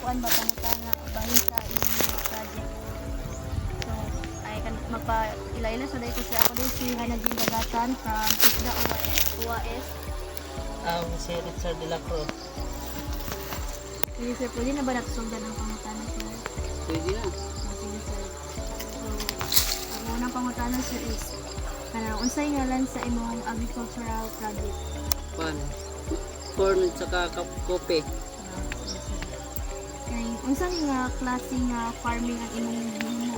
kuan ba pangutana bahin sa imong project. So ay kan magpa-ila-ila sa dito sa ako din si Hanajin Dagatan from Isda UAS. Si Richard de la Cruz. Sige sir, pwede na ba nakasundan ang pangutana sir? Pwede na. Sige sir. So ang unang pangutana sir is unsay ngalan sa imong agricultural project? Corn at saka kope. Kay unsa nga klase nga farming ang imong gihimo?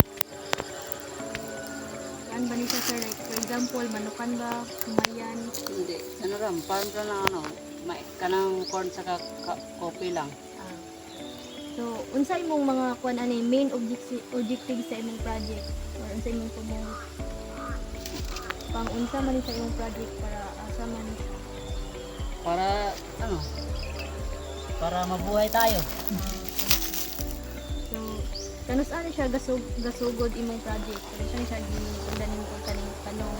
Ano ba ni siya sir? Like, for example, manukan ba, kumayan? Hindi. Ano ram, farm ka na kanang corn saka kope lang. So, unsa imong mga kuan ani main objective sa imong project? Or unsa imong tumong pang unsa man ni sa imong project para asa man ni siya? Para mabuhay tayo. So, kanus ani siya gasugod imong project? Kanus ani siya gisundan nimo kaning tanong?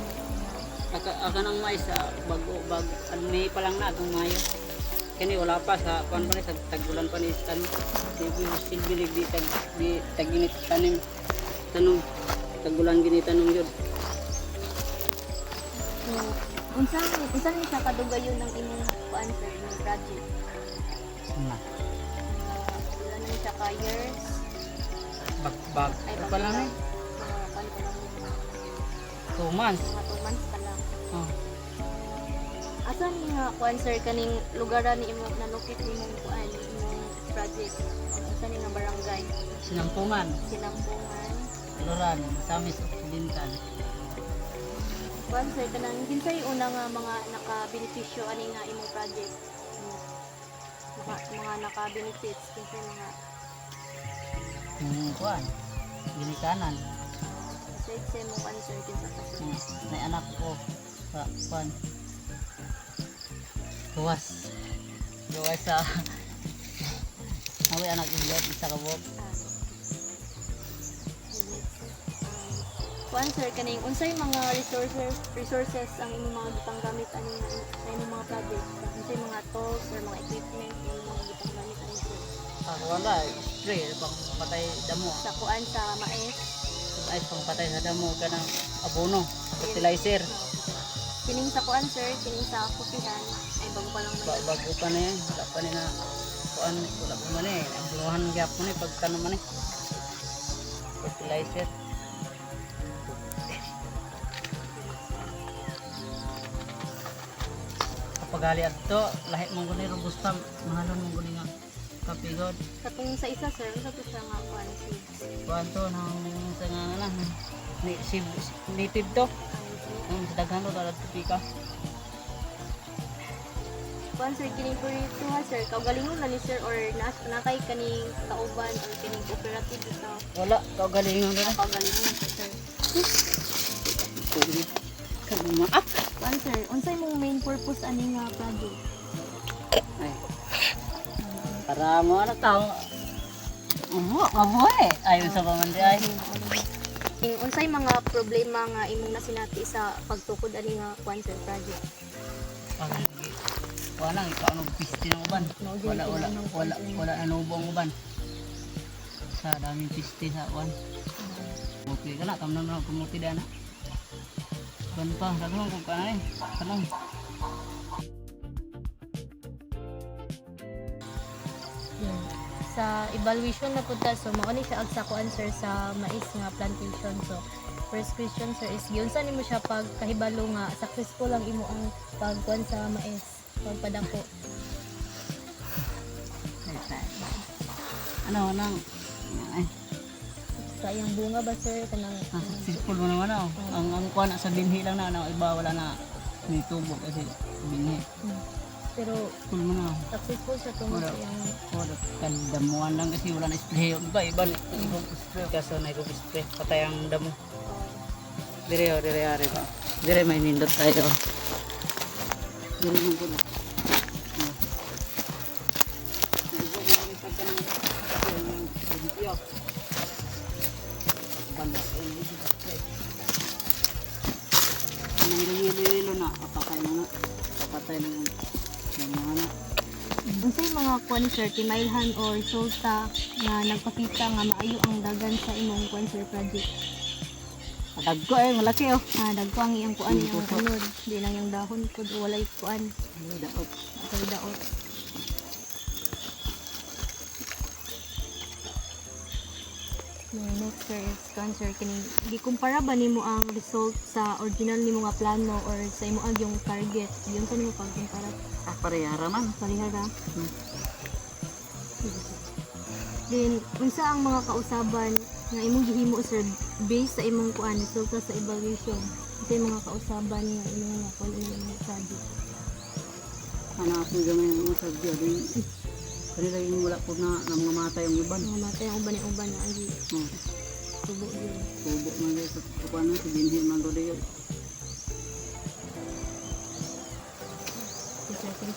Aka nang mais bago May pa lang na itong Mayo. Kani wala pa sa kuan pa ni sa tagulan pa ni tanim. Silbi di taginit tanim tanong tagulan gini tanong yun. So, unsa ni siya kadugayon ng imong kuan sir imong project? Ilan na siya ka years? Bag Ay, pa lang eh. Kuan pa lang. 2 months. Mga 2 months pa lang. Oh. Asa ni nga kuan sir kaning lugaran ni imong nanukit nimong kuan imong project? Asa ni nga barangay? Sinampungan, Sinampungan. Loran, Samis Occidental. Kuan sir kanang kinsay una nga mga naka-benepisyo ani nga imong project? Mga naka-benefits kinsay mga Kuan, ginikanan. say mo kuan sir kinsa ka sir? May anak ko sa kuan. Tuwas sa awi anak iyot isa ka buok. Kuan sir kaning unsay mga resources ang imong mga gipanggamit ani nga sa imong mga project? Unsay mga tools or mga equipment ang imong mga gipanggamit ani sir? Wala, spray pang patay damo. Sa kuan sa mais, Ay pang patay sa damo kanang abono, fertilizer. kining sa kuan sir, kining sa kupihan ay bago pa lang Bago pa na yan, wala pa na kuan, wala pa man eh. Ang buluhan gyapon eh pagtanom man eh. Fertilizer. Pagali adto, lahi mong guni robusta, mahalon mong guni nga kapigod. katong sa isa sir, sa to siya nga kuan seeds. Kuan to nang sa nga na native to. Ang daghan to dalat pika. Kuan sir kining proyekto ha sir, kaugalingon na ni sir or nakay kaning kauban or kining cooperative sa Wala, kaugalingon na. kaugalingon sir. Kaguma. Kuan sir, unsay mong main purpose ani nga project? Ay. Para mo na tao. Mabuhay. Ayun sa pamandi ay. Unsay mga problema nga imong nasinati sa pagtukod ani nga kuan sir project? Wala ikaw ano piste ng uban. Wala anubong uban. Sa daming piste sa uban. Okay ka na, tamnan mo kumuti na. Ban pa, daghan ko kanay. Kanang. Sa evaluation na punta, so mao ni siya ag sa kuan sir sa mais nga plantation. So first question sir is giunsa nimo siya pag kahibalo nga successful ang imo ang pagkuan sa mais, pagpadako? Ano nang ay Sa iyang bunga ba sir kanang successful mo naman ako. Ang kuan sa binhi lang na iba wala na nitubo kasi binhi. pero Full mo na. successful sa tungod Wala. sa iyang Wala kan damuan lang kasi wala na spray. Iba ibang spray kaso na ibang spray patay ang damo. Dire ari pa. Dire may nindot tayo. Dire mo ko. Nang hilo na, papatay na. Papatay na yung mga na. Unsay mga kuan sir timailhan or resulta nga nagpakita nga maayo ang dagan sa imong kuan sir project? Dagko malaki oh. Dagko ang iyang kuan yung unod, di lang yung dahon pud o walay kuan, Daot. walay daot. Next sir is cancer kining gikumpara ba nimo ang result sa original nimo nga plano or sa imo ang yung target? Yun sa nimo pagkumpara Parehara man. parihara. Then unsa ang mga kausaban nga imong gihimo sir based sa imong kuan resulta sa evaluation? Unsa yung mga kausaban nga imong nakuha imong project? Ana ako gamay mo sa dia din. Kanila yung wala po na mga matay yung iban. Mga matay ang uban na agi tubo yun. Tubo man guys sa kuan sa binhi man do diyo.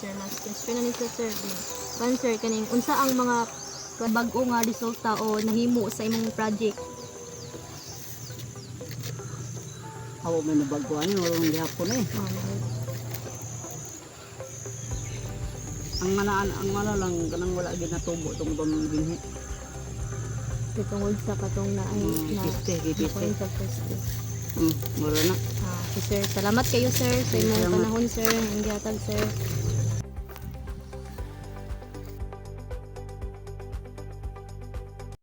Sir, last question na ni sir. Cancer kaning unsa ang mga bag-o nga resulta o nahimo sa imong project? Awo man na baguan ni wala man gihapon eh. Ang ano lang kanang wala gid natubo tong binhi. Tungod sa katong na ay na Gipiste. sa peste. Wala na. Sir, salamat kayo sir sa imong panahon sir, ang gihatag sir.